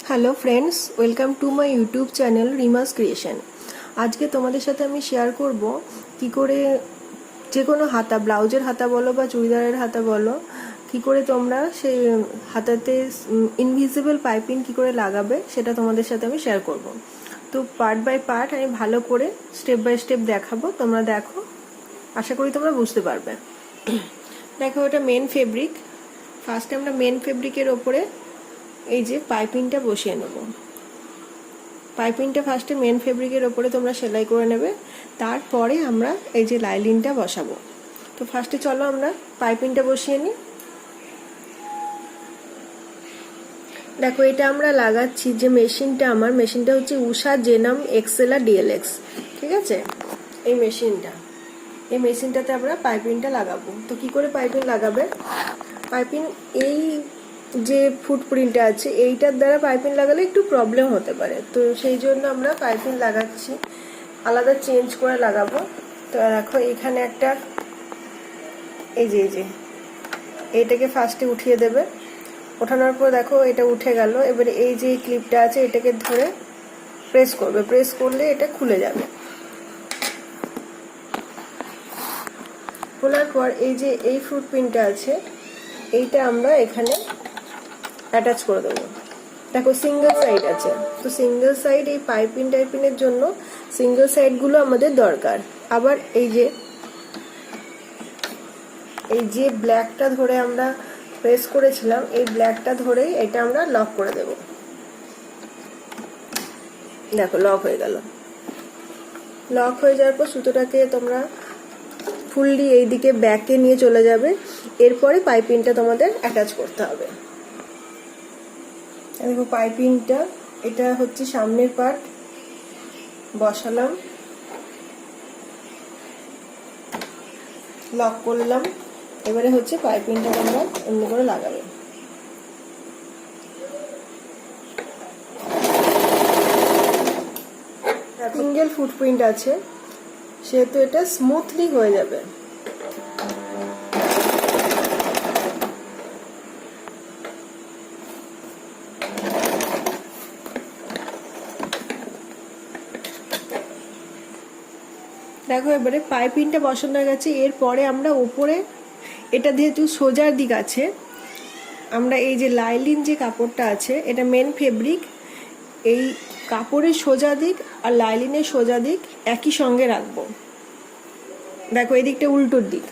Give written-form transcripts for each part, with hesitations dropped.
Hello friends, welcome to my YouTube channel রিমাস creation. আজকে তোমাদের সাথে আমি শেয়ার করব কি করে যে কোনো হাতা, ব্লাউজের হাতা বলো বা চুড়িদারের হাতা বলো, কি করে তোমরা সেই হাতাতে ইনভিজিবল পাইপিং কি করে লাগাবে সেটা তোমাদের সাথে আমি শেয়ার করব। তো পার্ট বাই পার্ট আমি ভালো করে স্টেপ বাই স্টেপ দেখাবো, তোমরা দেখো, আশা করি তোমরা বুঝতে পারবে। দেখো, এটা মেন ফেব্রিক। ফার্স্টে আমরা মেন ফেব্রিকের ওপরে এই যে পাইপিংটা বসিয়ে নেব। পাইপিংটা ফার্স্টে মেন ফেব্রিকের ওপরে তোমরা সেলাই করে নেবে, তারপরে আমরা এই যে লাইলিনটা বসাবো। তো ফার্স্টে চলো আমরা পাইপিংটা বসিয়ে নিই। দেখো, এটা আমরা লাগাচ্ছি যে মেশিনটা, আমার মেশিনটা হচ্ছে উষা জেনাম এক্সেলা ডিএলএক্স, ঠিক আছে? এই মেশিনটাতে আমরা পাইপিংটা লাগাবো। তো কি করে পাইপিং লাগাবে? পাইপিং এই যে ফুটপ্রিন্টটা আছে এইটার দ্বারা পাইপিং লাগালে একটু প্রবলেম হতে পারে, তো সেই জন্য আমরা পাইপিং লাগাচ্ছি, আলাদা চেঞ্জ করে লাগাবো। তো দেখো, এখানে একটা এই যে এইটাকে ফার্স্টে উঠিয়ে দেবে। ওঠানোর পর দেখো এটা উঠে গেল। এবারে এই যে ক্লিপটা আছে এটাকে ধরে প্রেস করবে, প্রেস করলে এটা খুলে যাবে। খোলার পর এই যে এই ফুটপ্রিন্টটা আছে এইটা আমরা এখানে অ্যাটাচ করে দেবো। দেখো, সিঙ্গেল সাইড আছে, তো সিঙ্গেল সাইড এই টাইপিনের জন্য সিঙ্গেল সাইডগুলো আমাদের দরকার। আবার এই যে ব্ল্যাকটা ধরে আমরা প্রেস করেছিলাম, এই ব্ল্যাকটা ধরেই এটা আমরা লক করে দেব। দেখো, লক হয়ে গেল। লক হয়ে যাওয়ার পর সুতোটাকে তোমরা ফুললি এইদিকে ব্যাকে নিয়ে চলে যাবে। এরপরে পাইপিংটা তোমাদের অ্যাটাচ করতে হবে। দেখো, পাইপিংটা এটা হচ্ছে সামনের পার্ট, বসালাম, লক করলাম। এবারে হচ্ছে পাইপিংটা তোমরা এমনি করে লাগাবে। সিঙ্গেল ফুটপ্রিন্ট আছে সেহেতু এটা স্মুথলি হয়ে যাবে। দেখো, এবারে পাইপিংটা বসানো হয়ে গেছে। এরপরে আমরা উপরে, এটা যেহেতু সোজার দিক আছে, আমরা এই যে লাইলিন যে কাপড়টা আছে এটা মেন ফেব্রিক, এই কাপড়ের সোজা দিক আর লাইলিনের সোজা দিক একই সঙ্গে রাখবো। দেখো, এই দিকটা উল্টোর দিক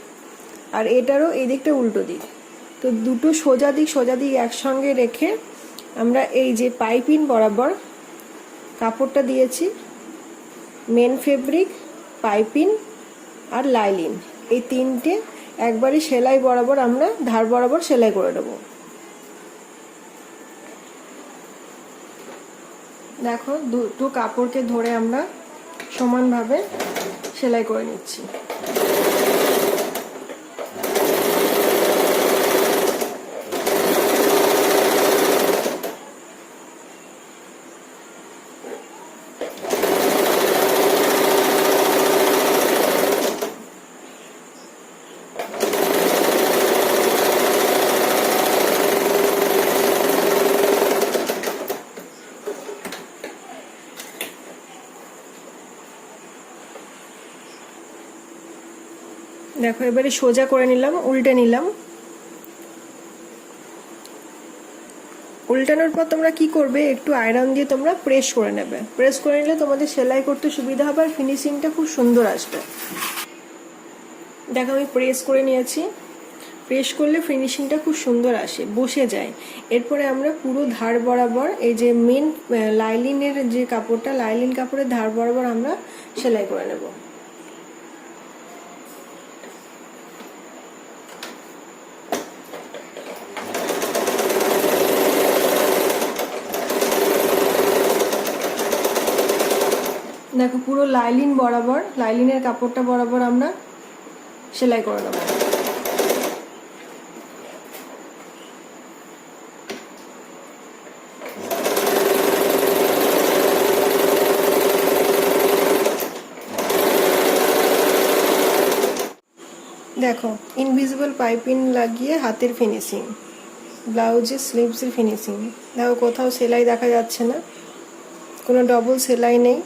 আর এটারও এই দিকটা উল্টো দিক, তো দুটো সোজা দিক একসঙ্গে রেখে আমরা এই যে পাইপিং বরাবর কাপড়টা দিয়েছি, মেন ফেব্রিক, পাইপিং আর লাইলিন, এই তিনটে একবারে সেলাই বরাবর আমরা ধার বরাবর সেলাই করে দেবো। দেখো, দুটো কাপড়কে ধরে আমরা সমানভাবে সেলাই করে নিচ্ছি। দেখো, এবারে সোজা করে নিলাম, উল্টে নিলাম। উল্টানোর পর তোমরা কি করবে, একটু আয়রন দিয়ে তোমরা প্রেস করে নেবে। প্রেস করে নিলে তোমাদের সেলাই করতে সুবিধা হবে আর ফিনিশিংটা খুব সুন্দর আসবে। দেখো, আমি প্রেস করে নিয়েছি। প্রেস করলে ফিনিশিংটা খুব সুন্দর আসে, বসে যায়। এরপরে আমরা পুরো ধার বরাবর এই যে মেন লাইলিনের যে কাপড়টা, লাইলিন কাপড়ের ধার বরাবর আমরা সেলাই করে নেব। দেখো, পুরো লাইলিন বরাবর, লাইলিনের কাপড়টা বরাবর আমরা সেলাই করে নেব। দেখো, ইনভিজিবল পাইপিং লাগিয়ে হাতের ফিনিশিং। ব্লাউজের স্লিভসের ফিনিশিং দেখো, কোথাও সেলাই দেখা যাচ্ছে না, কোনো ডবল সেলাই নেই।